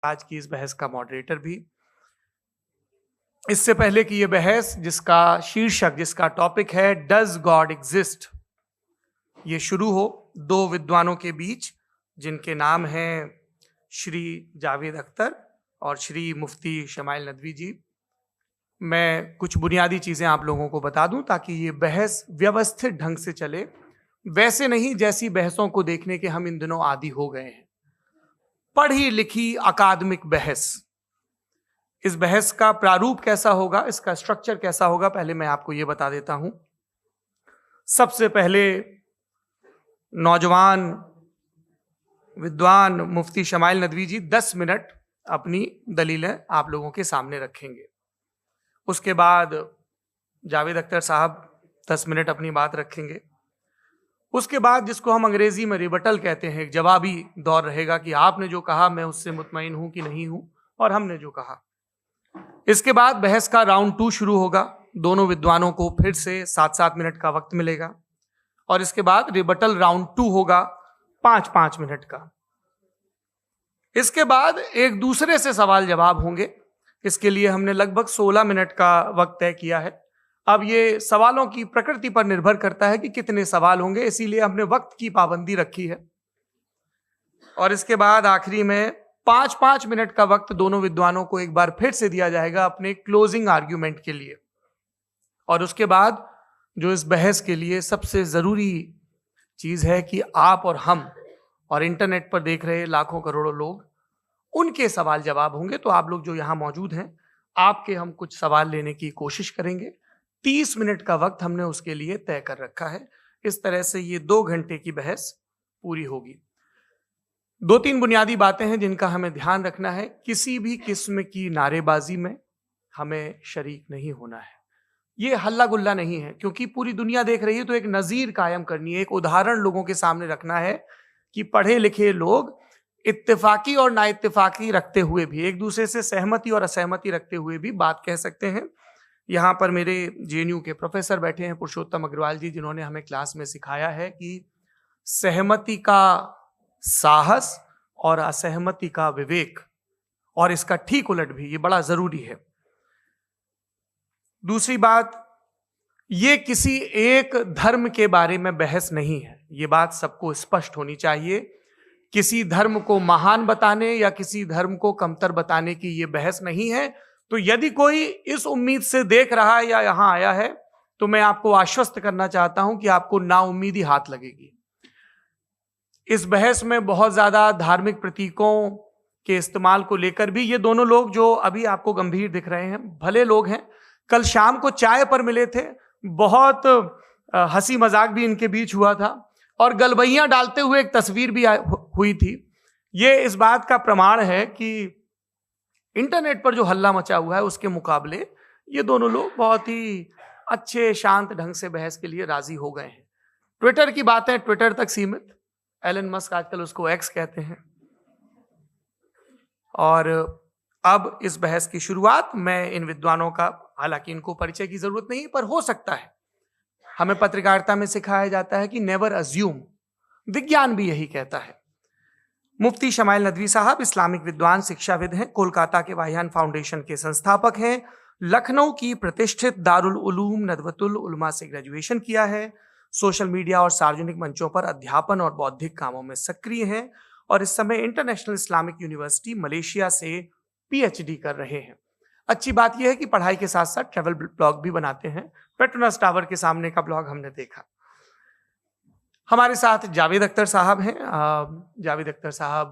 आज की इस बहस का मॉडरेटर भी। इससे पहले कि यह बहस जिसका शीर्षक, जिसका टॉपिक है डज गॉड एग्जिस्ट, ये शुरू हो दो विद्वानों के बीच जिनके नाम हैं श्री जावेद अख्तर और श्री मुफ्ती शमाइल नदवी जी, मैं कुछ बुनियादी चीजें आप लोगों को बता दूं ताकि ये बहस व्यवस्थित ढंग से चले, वैसे नहीं जैसी बहसों को देखने के हम इन दिनों आदी हो गए हैं। पढ़ी लिखी अकादमिक बहस। इस बहस का प्रारूप कैसा होगा, इसका स्ट्रक्चर कैसा होगा, पहले मैं आपको यह बता देता हूं। सबसे पहले नौजवान विद्वान मुफ्ती शमाइल नदवी जी 10 मिनट अपनी दलीलें आप लोगों के सामने रखेंगे। उसके बाद जावेद अख्तर साहब 10 मिनट अपनी बात रखेंगे। उसके बाद जिसको हम अंग्रेजी में रिबटल कहते हैं, एक जवाबी दौर रहेगा कि आपने जो कहा मैं उससे मुतमईन हूं कि नहीं हूं, और हमने जो कहा। इसके बाद बहस का राउंड 2 शुरू होगा। दोनों विद्वानों को फिर से 7-7 मिनट का वक्त मिलेगा और इसके बाद रिबटल राउंड 2 होगा 5-5 मिनट का। इसके बाद एक दूसरे से सवाल जवाब होंगे। इसके लिए हमने लगभग 16 मिनट का वक्त तय किया है। अब ये सवालों की प्रकृति पर निर्भर करता है कि कितने सवाल होंगे, इसीलिए हमने वक्त की पाबंदी रखी है। और इसके बाद आखिरी में 5-5 मिनट का वक्त दोनों विद्वानों को एक बार फिर से दिया जाएगा अपने क्लोजिंग आर्ग्यूमेंट के लिए। और उसके बाद जो इस बहस के लिए सबसे जरूरी चीज है कि आप और हम और इंटरनेट पर देख रहे लाखों करोड़ों लोग, उनके सवाल जवाब होंगे। तो आप लोग जो यहां मौजूद हैं, आपके हम कुछ सवाल लेने की कोशिश करेंगे। 30 मिनट का वक्त हमने उसके लिए तय कर रखा है। इस तरह से ये 2 घंटे की बहस पूरी होगी। 2-3 बुनियादी बातें हैं जिनका हमें ध्यान रखना है। किसी भी किस्म की नारेबाजी में हमें शरीक नहीं होना है। ये हल्ला गुल्ला नहीं है, क्योंकि पूरी दुनिया देख रही है, तो एक नजीर कायम करनी है, एक उदाहरण लोगों के सामने रखना है कि पढ़े लिखे लोग इत्तेफाकी और ना इत्तेफाकी रखते हुए भी, एक दूसरे से सहमति और असहमति रखते हुए भी बात कह सकते हैं। यहाँ पर मेरे जेएनयू के प्रोफेसर बैठे हैं, पुरुषोत्तम अग्रवाल जी, जिन्होंने हमें क्लास में सिखाया है कि सहमति का साहस और असहमति का विवेक, और इसका ठीक उलट भी, ये बड़ा जरूरी है। दूसरी बात, ये किसी एक धर्म के बारे में बहस नहीं है। ये बात सबको स्पष्ट होनी चाहिए। किसी धर्म को महान बताने या किसी धर्म को कमतर बताने की ये बहस नहीं है। तो यदि कोई इस उम्मीद से देख रहा है या यहां आया है, तो मैं आपको आश्वस्त करना चाहता हूं कि आपको नाउम्मीदी हाथ लगेगी। इस बहस में बहुत ज्यादा धार्मिक प्रतीकों के इस्तेमाल को लेकर भी, ये दोनों लोग जो अभी आपको गंभीर दिख रहे हैं, भले लोग हैं। कल शाम को चाय पर मिले थे, बहुत हंसी मजाक भी इनके बीच हुआ था और गलबैयां डालते हुए एक तस्वीर भी हुई थी। ये इस बात का प्रमाण है कि इंटरनेट पर जो हल्ला मचा हुआ है उसके मुकाबले ये दोनों लोग बहुत ही अच्छे शांत ढंग से बहस के लिए राजी हो गए हैं। ट्विटर की बात है ट्विटर तक सीमित। एलन मस्क आजकल उसको एक्स कहते हैं। और अब इस बहस की शुरुआत मैं इन विद्वानों का, हालांकि इनको परिचय की जरूरत नहीं, पर हो सकता है, हमें पत्रकारिता में सिखाया जाता है कि नेवर अज्यूम, विज्ञान भी यही कहता है। मुफ्ती शमाइल नदवी साहब इस्लामिक विद्वान, शिक्षाविद हैं, कोलकाता के वाहियान फाउंडेशन के संस्थापक हैं, लखनऊ की प्रतिष्ठित दारुल उलूम नदवतुल उलमा से ग्रेजुएशन किया है, सोशल मीडिया और सार्वजनिक मंचों पर अध्यापन और बौद्धिक कामों में सक्रिय हैं और इस समय इंटरनेशनल इस्लामिक यूनिवर्सिटी मलेशिया से पीएचडी कर रहे हैं। अच्छी बात यह है कि पढ़ाई के साथ साथ ट्रैवल ब्लॉग भी बनाते हैं। पेट्रोनस टावर के सामने का ब्लॉग हमने देखा। हमारे साथ जावेद अख्तर साहब हैं। जावेद अख्तर साहब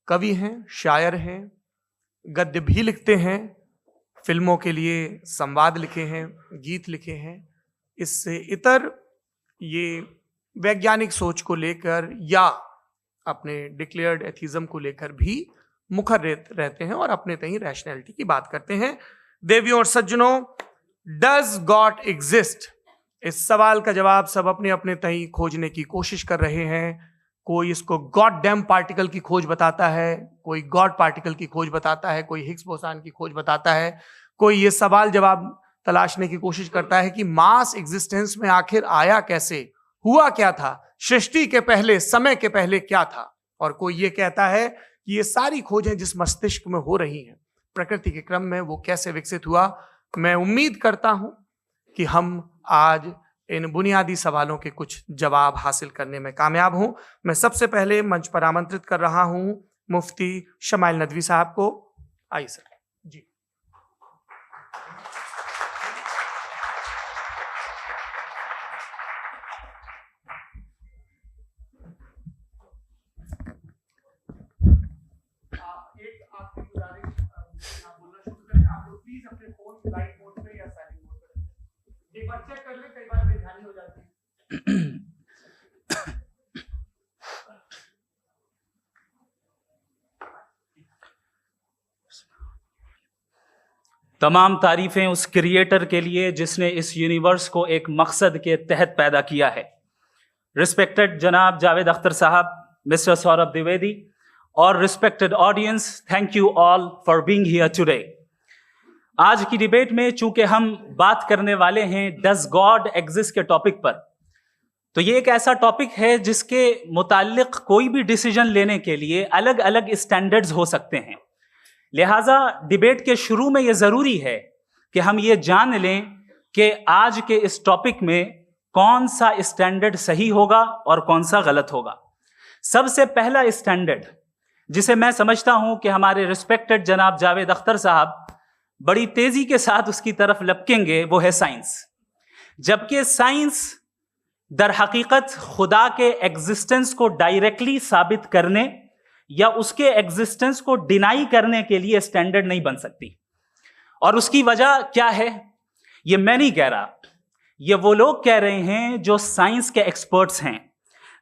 कवि हैं, शायर हैं, गद्य भी लिखते हैं, फिल्मों के लिए संवाद लिखे हैं, गीत लिखे हैं। इससे इतर ये वैज्ञानिक सोच को लेकर या अपने डिक्लेयर्ड एथिज्म को लेकर भी मुखर रहते हैं और अपने तहीं रैशनैलिटी की बात करते हैं। देवियों और सज्जनों, डज गॉड एग्जिस्ट, इस सवाल का जवाब सब अपने अपने तहीं खोजने की कोशिश कर रहे हैं। कोई इसको गॉड डैम पार्टिकल की खोज बताता है, कोई गॉड पार्टिकल की खोज बताता है, कोई हिग्स बोसान की खोज बताता है, कोई ये सवाल जवाब तलाशने की कोशिश करता है कि मास एग्जिस्टेंस में आखिर आया कैसे, हुआ क्या था, सृष्टि के पहले, समय के पहले क्या था। और कोई ये कहता है कि ये सारी खोजें जिस मस्तिष्क में हो रही हैं प्रकृति के क्रम में, वो कैसे विकसित हुआ। मैं उम्मीद करता हूं कि हम आज इन बुनियादी सवालों के कुछ जवाब हासिल करने में कामयाब हों। मैं सबसे पहले मंच पर आमंत्रित कर रहा हूं मुफ्ती शमाइल नदवी साहब को। आइए सर जी। एक बार चेक कर ले, कई बार बेध्यानी हो जाती है। तमाम तारीफें उस क्रिएटर के लिए जिसने इस यूनिवर्स को एक मकसद के तहत पैदा किया है। रिस्पेक्टेड जनाब जावेद अख्तर साहब, मिस्टर सौरभ द्विवेदी और respected audience, thank you all for being here today. आज की डिबेट में चूंकि हम बात करने वाले हैं डज गॉड एग्जिस्ट के टॉपिक पर, तो ये एक ऐसा टॉपिक है जिसके मुताल्लिक कोई भी डिसीजन लेने के लिए अलग अलग स्टैंडर्ड्स हो सकते हैं। लिहाजा डिबेट के शुरू में ये जरूरी है कि हम ये जान लें कि आज के इस टॉपिक में कौन सा स्टैंडर्ड सही होगा और कौन सा गलत होगा। सबसे पहला स्टैंडर्ड जिसे मैं समझता हूं कि हमारे रिस्पेक्टेड जनाब जावेद अख्तर साहब बड़ी तेजी के साथ उसकी तरफ लपकेंगे, वो है साइंस। जबकि साइंस दर हकीकत खुदा के एग्जिस्टेंस को डायरेक्टली साबित करने या उसके एग्जिस्टेंस को डिनाई करने के लिए स्टैंडर्ड नहीं बन सकती। और उसकी वजह क्या है, ये मैं नहीं कह रहा, ये वो लोग कह रहे हैं जो साइंस के एक्सपर्ट्स हैं।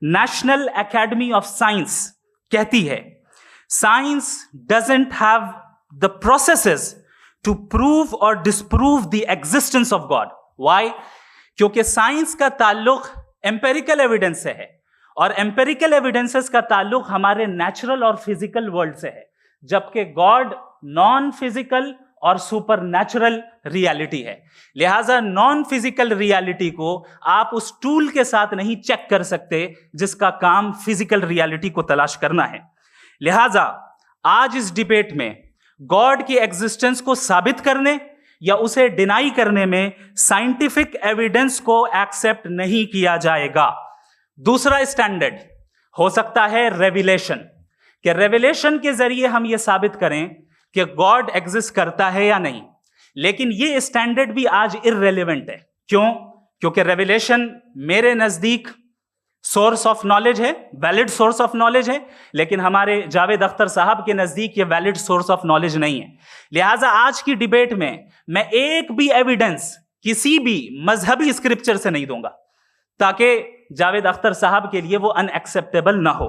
नेशनल एकेडमी ऑफ साइंस कहती है science doesn't have the processes to prove और disprove the existence of God. Why? क्योंकि साइंस का ताल्लुक एम्पेरिकल एविडेंस से है और एम्पेरिकल एविडेंसेस का ताल्लुक हमारे नेचुरल और फिजिकल वर्ल्ड से है, जबकि गॉड नॉन फिजिकल और सुपर नेचुरल रियलिटी है। लिहाजा नॉन फिजिकल रियलिटी को आप उस टूल के साथ नहीं चेक कर सकते जिसका काम फिजिकल रियलिटी को तलाश करना है। लिहाजा आज इस डिबेट में गॉड की एग्जिस्टेंस को साबित करने या उसे डिनाई करने में साइंटिफिक एविडेंस को एक्सेप्ट नहीं किया जाएगा। दूसरा स्टैंडर्ड हो सकता है रेविलेशन, कि रेविलेशन के जरिए हम यह साबित करें कि गॉड एग्जिस्ट करता है या नहीं। लेकिन यह स्टैंडर्ड भी आज इररेलेवेंट है। क्यों? क्योंकि रेविलेशन मेरे नजदीक सोर्स ऑफ नॉलेज है, वैलिड सोर्स ऑफ नॉलेज है, लेकिन हमारे जावेद अख्तर साहब के नजदीक ये वैलिड सोर्स ऑफ नॉलेज नहीं है। लिहाजा आज की डिबेट में मैं एक भी एविडेंस किसी भी मजहबी स्क्रिप्चर से नहीं दूंगा ताकि जावेद अख्तर साहब के लिए वो अनएक्सेप्टेबल ना हो।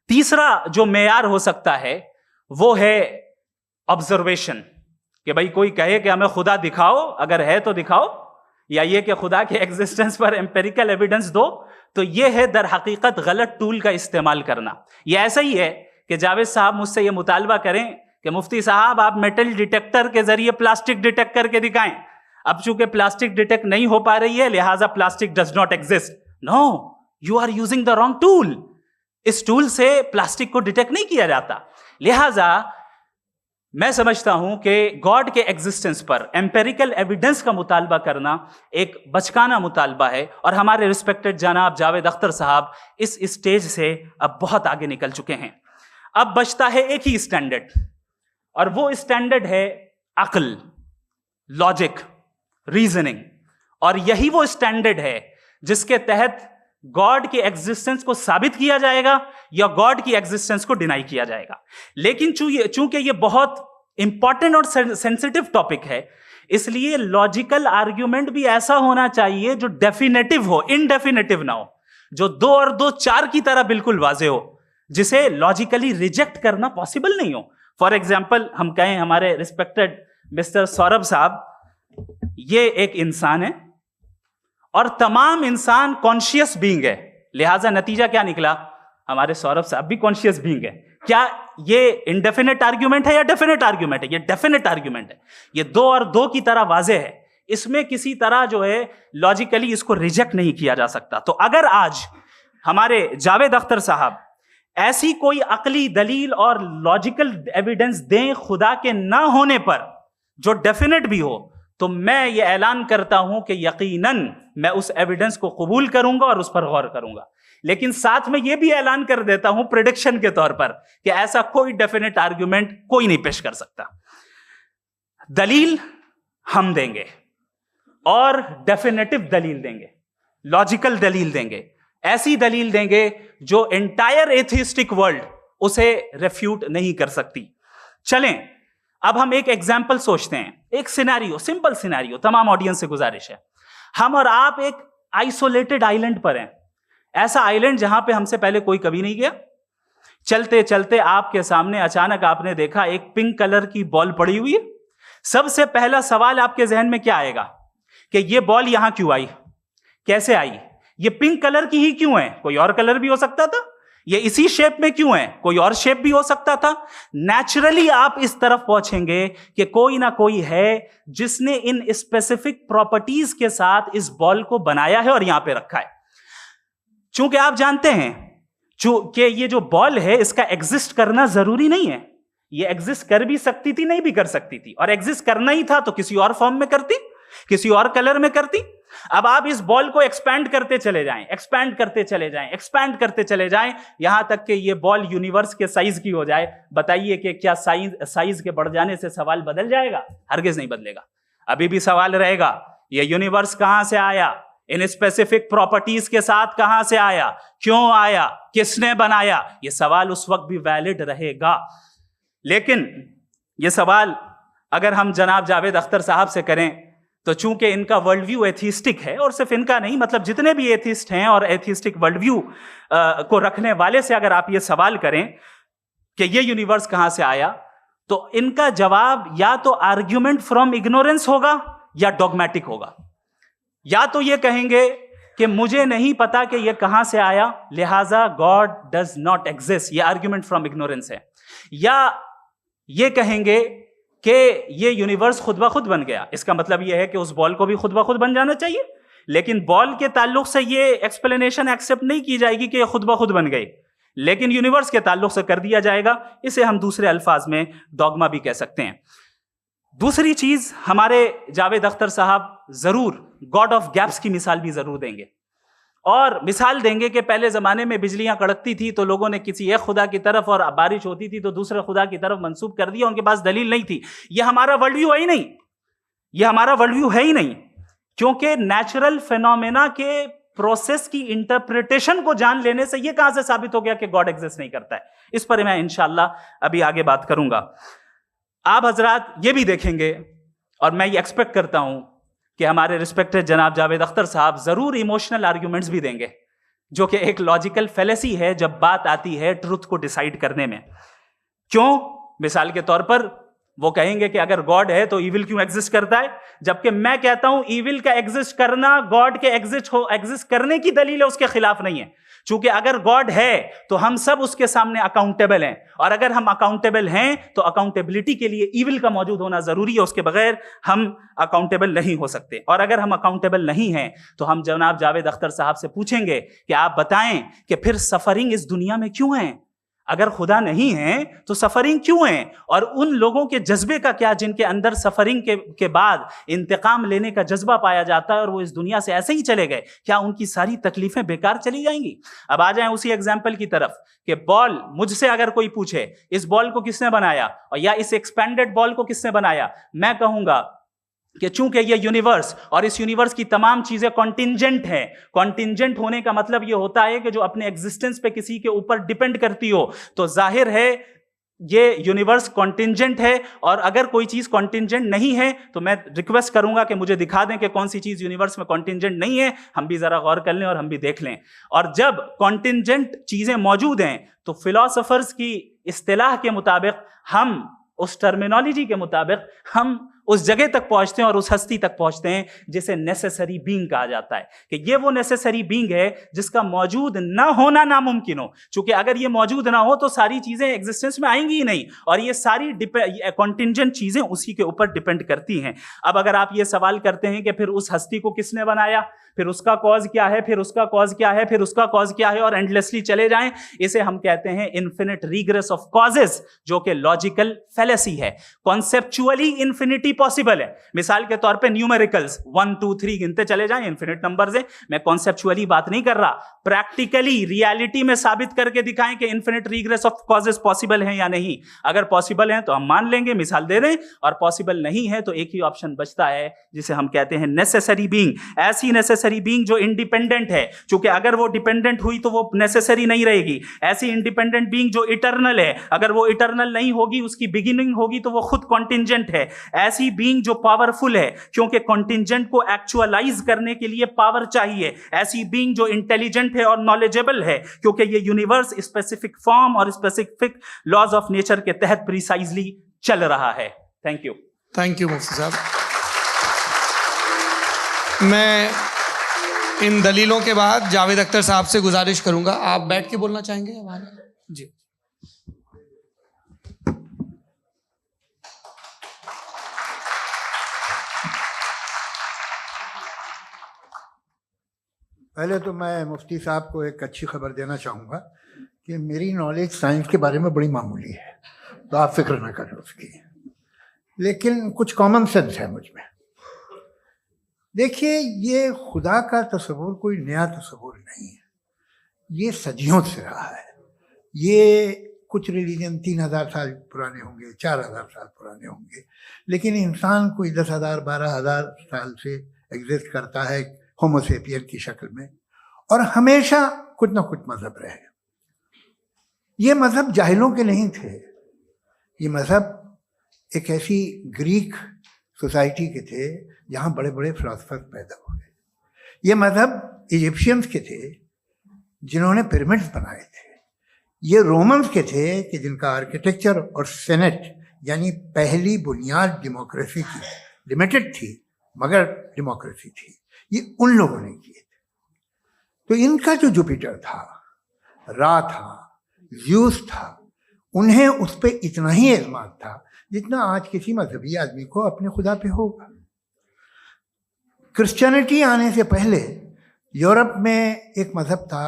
तीसरा जो मेयार हो सकता है वो है ऑब्जर्वेशन, कि भाई कोई कहे कि हमें खुदा दिखाओ, अगर है तो दिखाओ, या ये कि खुदा के एग्जिस्टेंस पर एम्पेरिकल एविडेंस दो, तो ये है दर हकीकत गलत टूल का इस्तेमाल करना। ये ऐसा ही है कि जावेद साहब मुझसे ये मुतालबा करें कि मुफ्ती साहब आप मेटल डिटेक्टर के जरिए प्लास्टिक डिटेक्ट करके दिखाएं। अब चूंकि प्लास्टिक डिटेक्ट नहीं हो पा रही है लिहाजा plastic does not exist. No, you are using the wrong tool. इस टूल से प्लास्टिक को डिटेक्ट नहीं किया जाता। लिहाजा मैं समझता हूं कि गॉड के एग्जिस्टेंस पर एम्पेरिकल एविडेंस का मुतालबा करना एक बचकाना मुतालबा है और हमारे रिस्पेक्टेड जनाब जावेद अख्तर साहब इस स्टेज से अब बहुत आगे निकल चुके हैं। अब बचता है एक ही स्टैंडर्ड और वो स्टैंडर्ड है अक्ल, लॉजिक, रीजनिंग। और यही वो स्टैंडर्ड है जिसके तहत गॉड की एग्जिस्टेंस को साबित किया जाएगा या गॉड की एग्जिस्टेंस को डिनाई किया जाएगा। लेकिन चूंकि ये बहुत इंपॉर्टेंट और सेंसिटिव टॉपिक है, इसलिए लॉजिकल आर्ग्यूमेंट भी ऐसा होना चाहिए जो डेफिनेटिव हो, इनडेफिनेटिव ना हो, जो 2 और 2 4 की तरह बिल्कुल वाजे हो, जिसे लॉजिकली रिजेक्ट करना पॉसिबल नहीं हो। फॉर एग्जाम्पल हम कहें हमारे रिस्पेक्टेड मिस्टर सौरभ साहब, ये एक इंसान है और तमाम इंसान कॉन्शियस बीइंग है, लिहाजा नतीजा क्या निकला, हमारे सौरभ साहब भी कॉन्शियस बीइंग है। क्या ये इनडेफिनेट आर्ग्यूमेंट है या डेफिनेट आर्ग्यूमेंट है? ये डेफिनेट आर्ग्यूमेंट है। ये 2 और 2 की तरह वाजे है, इसमें किसी तरह जो है लॉजिकली इसको रिजेक्ट नहीं किया जा सकता। तो अगर आज हमारे जावेद अख्तर साहब ऐसी कोई अकली दलील और लॉजिकल एविडेंस दें खुदा के ना होने पर जो डेफिनेट भी हो, तो मैं ये ऐलान करता हूं कि यकीनन मैं उस एविडेंस को कबूल करूंगा और उस पर गौर करूंगा। लेकिन साथ में यह भी ऐलान कर देता हूं प्रेडिक्शन के तौर पर कि ऐसा कोई डेफिनेट आर्ग्यूमेंट कोई नहीं पेश कर सकता। दलील हम देंगे और डेफिनेटिव दलील देंगे, लॉजिकल दलील देंगे, ऐसी दलील देंगे जो एंटायर एथिस्टिक वर्ल्ड उसे रेफ्यूट नहीं कर सकती। चलें अब हम एक एग्जाम्पल सोचते हैं, एक सिनेरियो, सिंपल सिनेरियो, तमाम ऑडियंस से गुजारिश है, हम और आप एक आइसोलेटेड आइलैंड पर हैं, ऐसा आइलैंड जहां पे हमसे पहले कोई कभी नहीं गया। चलते चलते आपके सामने अचानक आपने देखा एक पिंक कलर की बॉल पड़ी हुई है। सबसे पहला सवाल आपके जहन में क्या आएगा कि ये बॉल यहां क्यों आई, कैसे आई, ये पिंक कलर की ही क्यों है, कोई और कलर भी हो सकता था, ये इसी शेप में क्यों है, कोई और शेप भी हो सकता था। नेचुरली आप इस तरफ पहुंचेंगे कि कोई ना कोई है जिसने इन स्पेसिफिक प्रॉपर्टीज के साथ इस बॉल को बनाया है और यहां पे रखा है। चूंकि आप जानते हैं कि ये जो बॉल है इसका एग्जिस्ट करना जरूरी नहीं है, ये एग्जिस्ट कर भी सकती थी, नहीं भी कर सकती थी, और एग्जिस्ट करना ही था तो किसी और फॉर्म में करती, किसी और कलर में करती। अब आप इस बॉल को एक्सपैंड करते चले जाएं, एक्सपैंड करते चले जाएं, एक्सपैंड करते चले जाएं, यहां तक कि ये बॉल यूनिवर्स के साइज की हो जाए। बताइए कि क्या साइज के बढ़ जाने से सवाल बदल जाएगा? हरगिज नहीं बदलेगा। अभी भी सवाल रहेगा, ये यूनिवर्स कहां से आया, इन स्पेसिफिक प्रॉपर्टीज के साथ कहां से आया, क्यों आया, किसने बनाया, ये सवाल उस वक्त भी वैलिड रहेगा। लेकिन ये सवाल अगर हम जनाब जावेद अख्तर साहब से करें तो चूंकि इनका वर्ल्ड व्यू एथिस्टिक है, और सिर्फ इनका नहीं, मतलब जितने भी एथिस्ट हैं और एथिस्टिक वर्ल्ड व्यू को रखने वाले से अगर आप ये सवाल करें कि ये यूनिवर्स कहां से आया, तो इनका जवाब या तो आर्ग्यूमेंट फ्रॉम इग्नोरेंस होगा या डॉगमेटिक होगा। या तो ये कहेंगे कि मुझे नहीं पता कि ये कहां से आया, लिहाजा गॉड डज नॉट एग्जिस्ट, ये आर्ग्यूमेंट फ्रॉम इग्नोरेंस है। या ये कहेंगे कि ये यूनिवर्स खुद ब खुद बन गया, इसका मतलब ये है कि उस बॉल को भी खुद ब खुद बन जाना चाहिए। लेकिन बॉल के ताल्लुक से ये एक्सप्लेनेशन एक्सेप्ट नहीं की जाएगी कि ये खुद ब खुद बन गई, लेकिन यूनिवर्स के ताल्लुक से कर दिया जाएगा। इसे हम दूसरे अल्फाज में डॉगमा भी कह सकते हैं। दूसरी चीज, हमारे जावेद अख्तर साहब जरूर गॉड ऑफ गैप्स की मिसाल भी जरूर देंगे, और मिसाल देंगे कि पहले जमाने में बिजलियां कड़कती थी तो लोगों ने किसी एक खुदा की तरफ, और बारिश होती थी तो दूसरे खुदा की तरफ मंसूब कर दिया, उनके पास दलील नहीं थी। यह हमारा वर्ल्ड व्यू है ही नहीं, यह हमारा वर्ल्ड व्यू है ही नहीं, क्योंकि नेचुरल फिनोमेना के प्रोसेस की इंटरप्रिटेशन को जान लेने से यह कहां से साबित हो गया कि गॉड एग्जिस्ट नहीं करता है। इस पर मैं इंशाल्लाह अभी आगे बात करूंगा। आप हजरात ये भी देखेंगे, और मैं ये एक्सपेक्ट करता हूं कि हमारे रिस्पेक्टेड जनाब जावेद अख्तर साहब जरूर इमोशनल आर्ग्यूमेंट्स भी देंगे, जो कि एक लॉजिकल फेलेसी है जब बात आती है ट्रुथ को डिसाइड करने में। क्यों? मिसाल के तौर पर वो कहेंगे कि अगर गॉड है तो इविल क्यों एग्जिस्ट करता है, जबकि मैं कहता हूं इविल का एग्जिस्ट करना गॉड के एग्जिस्ट करने की दलील है, उसके खिलाफ नहीं है। चूंकि अगर गॉड है तो हम सब उसके सामने अकाउंटेबल हैं, और अगर हम अकाउंटेबल हैं तो अकाउंटेबिलिटी के लिए इविल का मौजूद होना जरूरी है, उसके बगैर हम अकाउंटेबल नहीं हो सकते। और अगर हम अकाउंटेबल नहीं हैं तो हम जनाब जावेद अख्तर साहब से पूछेंगे कि आप बताएं कि फिर सफरिंग इस दुनिया में क्यों है? अगर खुदा नहीं है तो सफरिंग क्यों है? और उन लोगों के जज्बे का क्या जिनके अंदर सफरिंग के बाद इंतकाम लेने का जज्बा पाया जाता है और वो इस दुनिया से ऐसे ही चले गए, क्या उनकी सारी तकलीफें बेकार चली जाएंगी? अब आ जाएं उसी एग्जाम्पल की तरफ कि बॉल, मुझसे अगर कोई पूछे इस बॉल को किसने बनाया और या इस एक्सपेंडेड बॉल को किसने बनाया, मैं कहूंगा कि चूंकि ये यूनिवर्स और इस यूनिवर्स की तमाम चीजें कॉन्टिंजेंट हैं। कॉन्टिंजेंट होने का मतलब ये होता है कि जो अपने एग्जिस्टेंस पे किसी के ऊपर डिपेंड करती हो, तो जाहिर है ये यूनिवर्स कॉन्टिंजेंट है। और अगर कोई चीज कॉन्टिंजेंट नहीं है तो मैं रिक्वेस्ट करूंगा कि मुझे दिखा दें कि कौन सी चीज यूनिवर्स में कॉन्टिंजेंट नहीं है, हम भी जरा गौर कर लें और हम भी देख लें। और जब कॉन्टिंजेंट चीजें मौजूद हैं तो फिलोसोफर्स की इस्तिलाह के मुताबिक, हम उस टर्मिनोलॉजी के मुताबिक, हम उस जगह तक पहुंचते हैं और उस हस्ती तक पहुंचते हैं जिसे नेसेसरी बीइंग कहा जाता है, कि ये वो नेसेसरी बीइंग है जिसका मौजूद ना होना नामुमकिन हो। क्योंकि अगर ये मौजूद ना हो तो सारी चीजें एग्जिस्टेंस में आएंगी ही नहीं, और ये सारी कॉन्टिंजेंट चीजें उसी के ऊपर डिपेंड करती हैं। अब अगर आप ये सवाल करते हैं कि फिर उस हस्ती को किसने बनाया, फिर उसका कॉज क्या है, फिर उसका कॉज क्या है, फिर उसका कॉज क्या है, और एंडलेसली चले जाएं, इसे हम कहते हैं इन्फिनिट रिग्रेस ऑफ कॉजेस, जो कि लॉजिकल फैलेसी है। कॉन्सेप्चुअली इंफिनिटी पॉसिबल है। मिसाल के तौर पे न्यूमेरिकल्स 1 2 3 गिनते चले जाएं, इन्फिनिट नंबर्स हैं। मैं कॉन्सेप्चुअली बात नहीं कर रहा, प्रैक्टिकली रियलिटी में साबित करके दिखाएं कि infinite regress of causes possible है या नहीं। अगर पॉसिबल है तो हम मान लेंगे, मिसाल दे दें, और पॉसिबल नहीं है तो एक ही ऑप्शन बचता है जिसे हम कहते हैं नेसेसरी बीइंग। ऐसी नेसेसरी बीइंग जो इंडिपेंडेंट है, क्योंकि अगर वो डिपेंडेंट हुई तो वो नेसेसरी नहीं रहेगी। ऐसी इंडिपेंडेंट बीइंग जो इटर्नल है, अगर वो इटर्नल नहीं होगी, उसकी बिगिनिंग होगी तो वो खुद कॉन्टिंजेंट है। ऐसी बीइंग जो पावरफुल है, क्योंकि कॉन्टिंजेंट को एक्चुअलाइज करने के लिए पावर चाहिए। ऐसी बीइंग जो इंटेलिजेंट है और नॉलेजेबल है, क्योंकि ये यूनिवर्स स्पेसिफिक फॉर्म और स्पेसिफिक लॉज ऑफ नेचर के तहत प्रिसाइजली चल रहा है। Thank you. थैंक यू मुफ्ती साहब। मैं इन दलीलों के बाद जावेद अख्तर साहब से गुजारिश करूंगा, आप बैठ के बोलना चाहेंगे हमारे? जी। पहले तो मैं मुफ्ती साहब को एक अच्छी खबर देना चाहूँगा कि मेरी नॉलेज साइंस के बारे में बड़ी मामूली है, तो आप फिक्र ना करें उसकी, लेकिन कुछ कॉमन सेंस है मुझ में। देखिए, ये खुदा का तस्वुर कोई नया तस्वुर नहीं है, ये सदियों से रहा है। ये कुछ रिलीजन 3000 साल पुराने होंगे, 4000 साल पुराने होंगे, लेकिन इंसान कोई 10,000 12,000 साल से एग्जिस्ट करता है होमोसेपियन की शक्ल में, और हमेशा कुछ ना कुछ मजहब रहे। ये मजहब जाहिलों के नहीं थे, ये मजहब एक ऐसी ग्रीक सोसाइटी के थे जहाँ बड़े बड़े फिलोसफर पैदा हुए। ये मजहब इजिप्शियंस के थे जिन्होंने पिरामिड्स बनाए थे। ये रोमन्स के थे कि जिनका आर्किटेक्चर और सेनेट यानी पहली बुनियाद डेमोक्रेसी की, लिमिटेड थी मगर डेमोक्रेसी थी, ये उन लोगों ने किए थे। तो इनका जो जुपिटर था, रा था, ज़्यूस था, उन्हें उस पर इतना ही एतमाद था जितना आज किसी मजहबी आदमी को अपने खुदा पे होगा। क्रिश्चियनिटी आने से पहले यूरोप में एक मजहब था,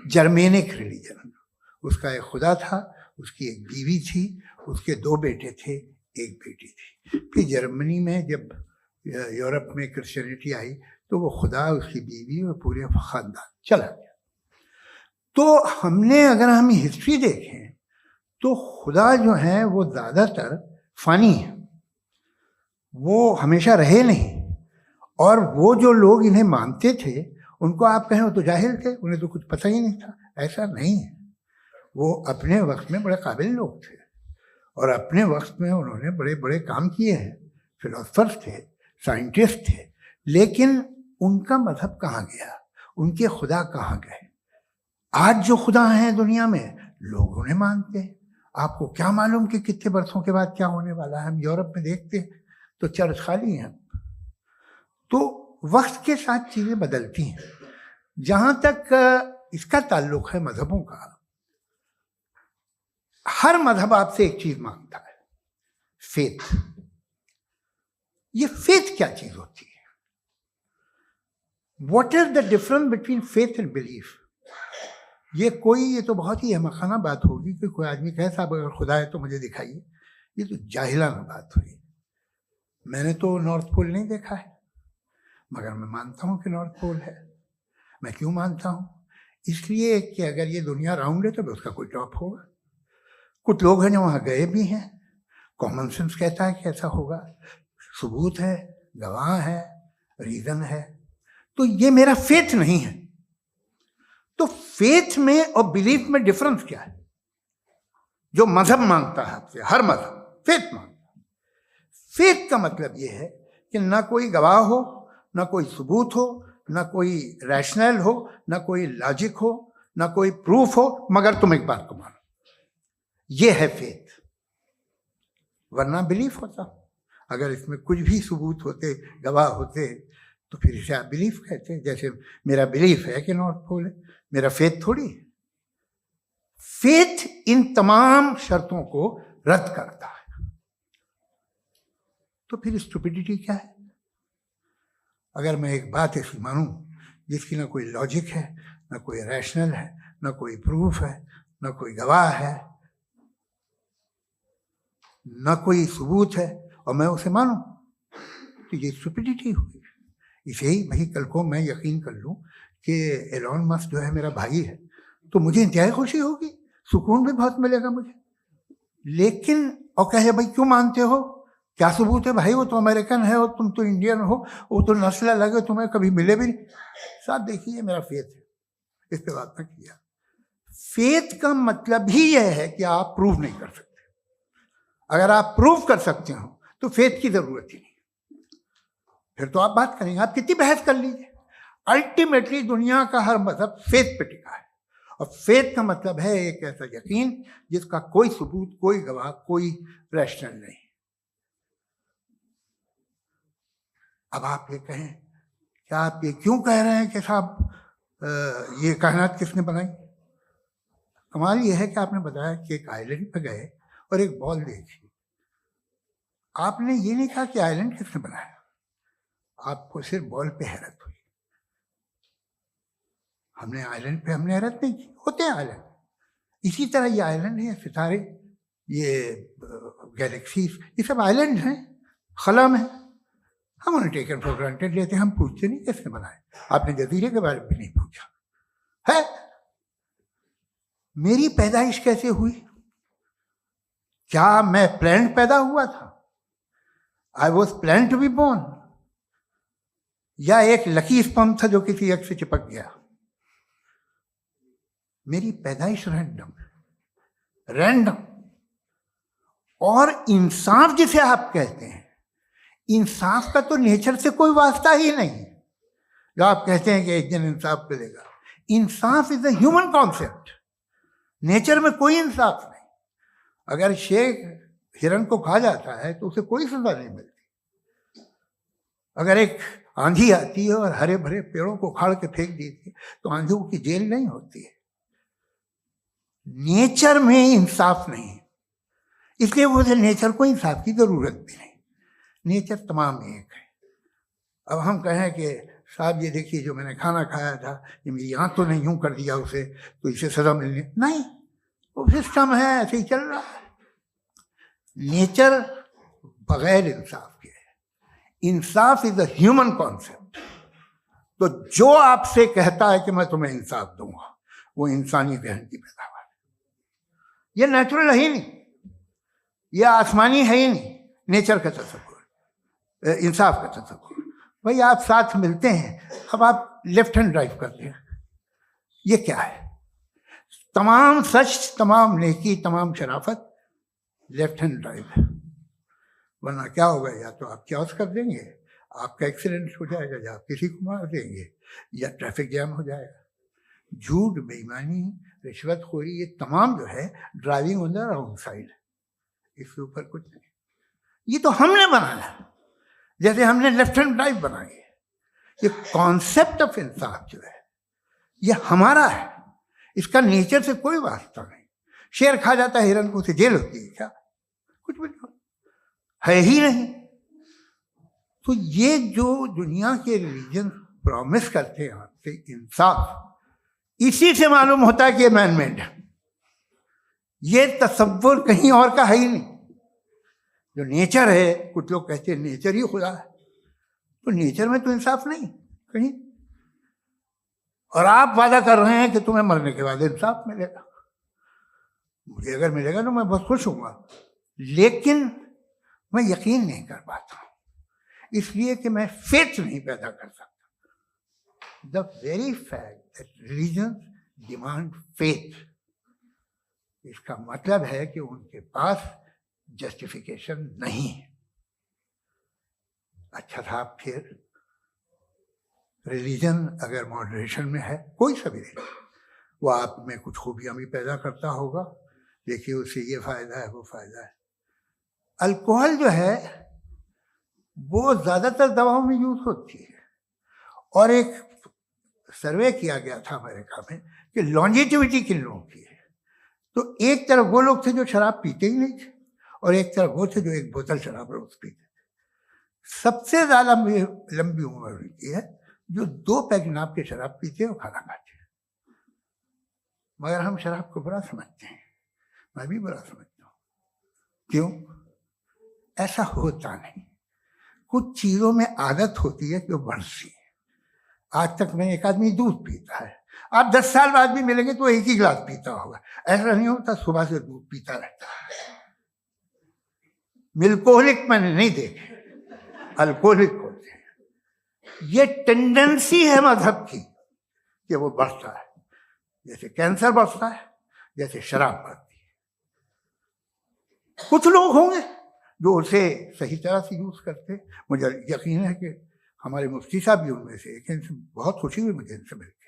जर्मेनिक रिलीजन। उसका एक खुदा था, उसकी एक बीवी थी, उसके 2 बेटे थे, एक बेटी थी। फिर जर्मनी में जब यूरोप में क्रिश्चियनिटी आई तो वो खुदा, उसकी बीवी और पूरे ख़ानदान चला गया। तो अगर हम हिस्ट्री देखें तो खुदा जो है वो ज़्यादातर फ़ानी है, वो हमेशा रहे नहीं। और वो जो लोग इन्हें मानते थे उनको आप कहें वो तो जाहिल थे, उन्हें तो कुछ पता ही नहीं था, ऐसा नहीं है। वो अपने वक्त में बड़े काबिल लोग थे और अपने वक्त में उन्होंने बड़े बड़े काम किए हैं, फिलोसफर्स थे, साइंटिस्ट थे, लेकिन उनका मजहब कहाँ गया, उनके खुदा कहाँ गए? आज जो खुदा हैं दुनिया में लोग उन्हें मानते हैं। आपको क्या मालूम कि कितने बरसों के बाद क्या होने वाला है? हम यूरोप में देखते हैं तो चर्च खाली हैं। तो वक्त के साथ चीज़ें बदलती हैं। जहाँ तक इसका ताल्लुक है मजहबों का, हर मजहब आपसे एक चीज़ मांगता है, फेथ। ये फेथ क्या चीज़ होती है? What is the difference between faith and belief? ये तो बहुत ही अहमकाना बात होगी कि कोई आदमी कहे साहब अगर खुदा है तो मुझे दिखाइए। ये तो जाहिलाना बात हुई। मैंने तो नॉर्थ पोल नहीं देखा है, मगर मैं मानता हूँ कि नॉर्थ पोल है। मैं क्यों मानता हूँ? इसलिए कि अगर ये दुनिया राउंड है तो उसका कोई टॉप होगा। कुछ लोग हैं जो वहाँ गए भी हैं, कॉमन सेंस कहता है कि ऐसा होगा, सबूत है, गवाह है, रीज़न है। तो ये मेरा फेथ नहीं है। तो फेथ में और बिलीफ में डिफरेंस क्या है? जो मजहब मांगता है आपसे, हर मजहब फेथ मांगता है। फेथ का मतलब ये है कि ना कोई गवाह हो, ना कोई सबूत हो, ना कोई रैशनल हो, ना कोई लॉजिक हो, ना कोई प्रूफ हो, मगर तुम एक बात को मानो। ये है फेथ। वरना बिलीफ होता। अगर इसमें कुछ भी सबूत होते, गवाह होते, तो फिर इसे आप बिलीफ कहते हैं। जैसे मेरा बिलीफ है कि नॉर्थ पोल है, मेरा फेथ थोड़ी है। फेथ इन तमाम शर्तों को रद्द करता है। तो फिर स्टुपिडिटी क्या है? अगर मैं एक बात ऐसी मानूं जिसकी ना कोई लॉजिक है, ना कोई रैशनल है, ना कोई प्रूफ है, ना कोई गवाह है, ना कोई सबूत है, और मैं उसे मानूं, तो ये स्टुपिडिटी हुई। इसे ही भाई कल को मैं यकीन कर लूं कि एलॉन मस्क जो है मेरा भाई है, तो मुझे इंतहाई खुशी होगी, सुकून भी बहुत मिलेगा मुझे। लेकिन और कहे भाई क्यों मानते हो, क्या सबूत है भाई, वो तो अमेरिकन है और तुम तो इंडियन हो, वो तो नस्ल अलग है, तुम्हें कभी मिले भी नहीं। साहब देखिए, मेरा फेथ है, इस पे बात ना किया। फेथ का मतलब ही यह है कि आप प्रूव नहीं कर सकते। अगर आप प्रूव कर सकते हो तो फेथ की जरूरत ही नहीं, फिर तो आप बात करेंगे, आप कितनी बहस कर लीजिए। अल्टीमेटली दुनिया का हर मजहब फेथ पे टिका है, और फेथ का मतलब है एक ऐसा यकीन जिसका कोई सबूत, कोई गवाह, कोई रैशनल नहीं। अब आप ये कहें, क्या आप ये क्यों कह रहे हैं कि साहब ये कायनात किसने बनाई? कमाल ये है कि आपने बताया कि एक आइलैंड पे गए और एक बॉल देखी। आपने ये नहीं कहा कि आइलैंड किसने बनाया, आपको सिर्फ बॉल पे हैरत हुई। हमने आइलैंड पे हमने हैरत नहीं की, होते हैं आइलैंड। इसी तरह ये आइलैंड है, सितारे, ये गैलेक्सीज, ये सब आइलैंड हैं, खला में। हम उन्हें टेकन फॉर ग्रांटेड लेते हैं, हम पूछते नहीं किसने बनाए। आपने जजीरे के बारे में भी नहीं पूछा है। मेरी पैदाइश कैसे हुई? क्या मैं प्लान्ड पैदा हुआ था? I was plan to be born, या एक लकी स्पर्म था जो किसी एक से चिपक गया? मेरी पैदाइश रैंडम। और इंसाफ जिसे आप कहते हैं, इंसाफ का तो नेचर से कोई वास्ता ही नहीं। जो आप कहते हैं कि एक दिन इंसाफ मिलेगा, इंसाफ is a human concept, nature में कोई इंसाफ नहीं। अगर शेर हिरन को खा जाता है तो उसे कोई सजा नहीं मिलती। अगर एक आंधी आती है और हरे भरे पेड़ों को उखाड़ के फेंक देती है तो आंधियों की जेल नहीं होती है। नेचर में इंसाफ नहीं, इसलिए मुझे नेचर को इंसाफ की जरूरत भी नहीं। नेचर तमाम एक है। अब हम कहें कि साहब ये देखिए जो मैंने खाना खाया था, ये मेरी आंख तो नहीं यूं कर दिया उसे, तो इसे सजा मिलनी नहीं, वो सिस्टम है, ऐसे ही चल रहा है। नेचर बगैर इंसाफ के है। इंसाफ इज अ ह्यूमन कॉन्सेप्ट। तो जो आपसे कहता है कि मैं तुम्हें इंसाफ दूंगा, वो इंसानी जहन की पैदावार है। ये नेचुरल है ही नहीं, ये आसमानी है ही नहीं। नेचर का तसव्वुर, इंसाफ का तसव्वुर। भाई आप साथ मिलते हैं, अब आप लेफ्ट हैंड ड्राइव करते हैं, ये क्या है? तमाम सच, तमाम नेकी, तमाम शराफत लेफ्ट हैंड ड्राइव है। वरना क्या होगा, या तो आप क्रॉस कर देंगे, आपका एक्सीडेंट हो जाएगा, या आप किसी को मार देंगे, या ट्रैफिक जैम हो जाएगा। झूठ, बेईमानी, रिश्वतखोरी, ये तमाम जो है driving on the wrong side, इसके ऊपर कुछ नहीं। ये तो हमने बनाया, जैसे हमने लेफ्ट हैंड ड्राइव बनाई है। ये कॉन्सेप्ट ऑफ इंसाफ जो है ये हमारा है, इसका नेचर से कोई वास्ता नहीं। शेर खा जाता है हिरन को, उसे जेल होती है क्या? कुछ भी नहीं, है ही नहीं। तो ये जो दुनिया के रिलीजन प्रॉमिस करते हैं आपसे इंसाफ, इसी से मालूम होता है कि मैन मेड है। ये तसव्वुर कहीं और का है ही नहीं। जो नेचर है, कुछ लोग कहते हैं नेचर ही खुदा है, तो नेचर में तो इंसाफ नहीं कहीं। और आप वादा कर रहे हैं कि तुम्हें मरने के बाद इंसाफ मिलेगा। मुझे अगर मिलेगा तो मैं बहुत खुश होऊंगा, लेकिन मैं यकीन नहीं कर पाता हूं, इसलिए कि मैं फेथ नहीं पैदा कर सकता। The very fact that religion demand faith, इसका मतलब है कि उनके पास जस्टिफिकेशन नहीं है। अच्छा साहब, फिर रिलीजन अगर मॉडरेशन में है, कोई सा भी नहीं, वो आप में कुछ खूबियां भी पैदा करता होगा। देखिए उससे ये फायदा है, वो फायदा है। अल्कोहल जो है वो ज़्यादातर दवाओं में यूज़ होती है। और एक सर्वे किया गया था अमेरिका में कि लॉन्जेटिविटी किन लोगों की है, तो एक तरफ वो लोग थे जो शराब पीते ही नहीं थे और एक तरफ वो थे जो एक बोतल शराब रोज पीते थे। सबसे ज़्यादा लंबी उम्र उनकी है जो 2 पैक नाप के शराब पीते हैं और खाना खाते हैं। मगर हम शराब को बुरा समझते हैं, मैं भी बुरा समझता हूँ। क्यों? ऐसा होता नहीं। कुछ चीज़ों में आदत होती है कि वो बढ़ती है। आज तक में एक आदमी दूध पीता है, आप 10 साल बाद भी मिलेंगे तो एक ही गिलास पीता होगा। ऐसा नहीं होता, सुबह से दूध पीता रहता है। मिल्कोहलिक मैंने नहीं देखे, अल्कोहलिक होते हैं। ये टेंडेंसी है मजहब की कि वो बढ़ता है, जैसे कैंसर बढ़ता है, जैसे शराब बढ़ती है। कुछ लोग होंगे जो उसे सही तरह से यूज करते। मुझे यकीन है कि हमारे मुफ्ती साहब भी उनमें से एक, इनसे बहुत खुशी हुई मुझे इनसे मिलकर।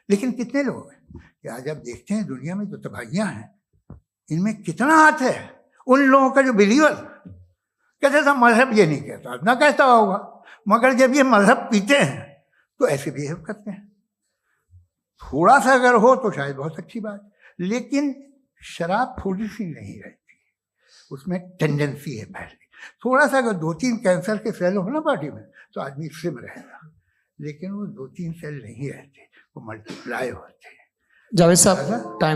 लेकिन कितने लोग हैं कि आज आप देखते हैं दुनिया में जो तबाहियां हैं, इनमें कितना हाथ है उन लोगों का जो बिलीवर कहते था मजहब ये नहीं कहता, ना कहता होगा, मगर जब ये मजहब पीते हैं तो ऐसे बिहेव करते हैं। थोड़ा सा अगर हो तो शायद बहुत अच्छी बात, लेकिन शराब थोड़ी सी नहीं रहती, उसमें टेंडेंसी है पहले। थोड़ा सा अगर 2-3 कैंसर के सेल हो ना बॉडी में तो आदमी सिम रहेगा, लेकिन वो 2-3 सेल नहीं रहते, वो मल्टीप्लाई होते हैं। जावेद साहब, टाइम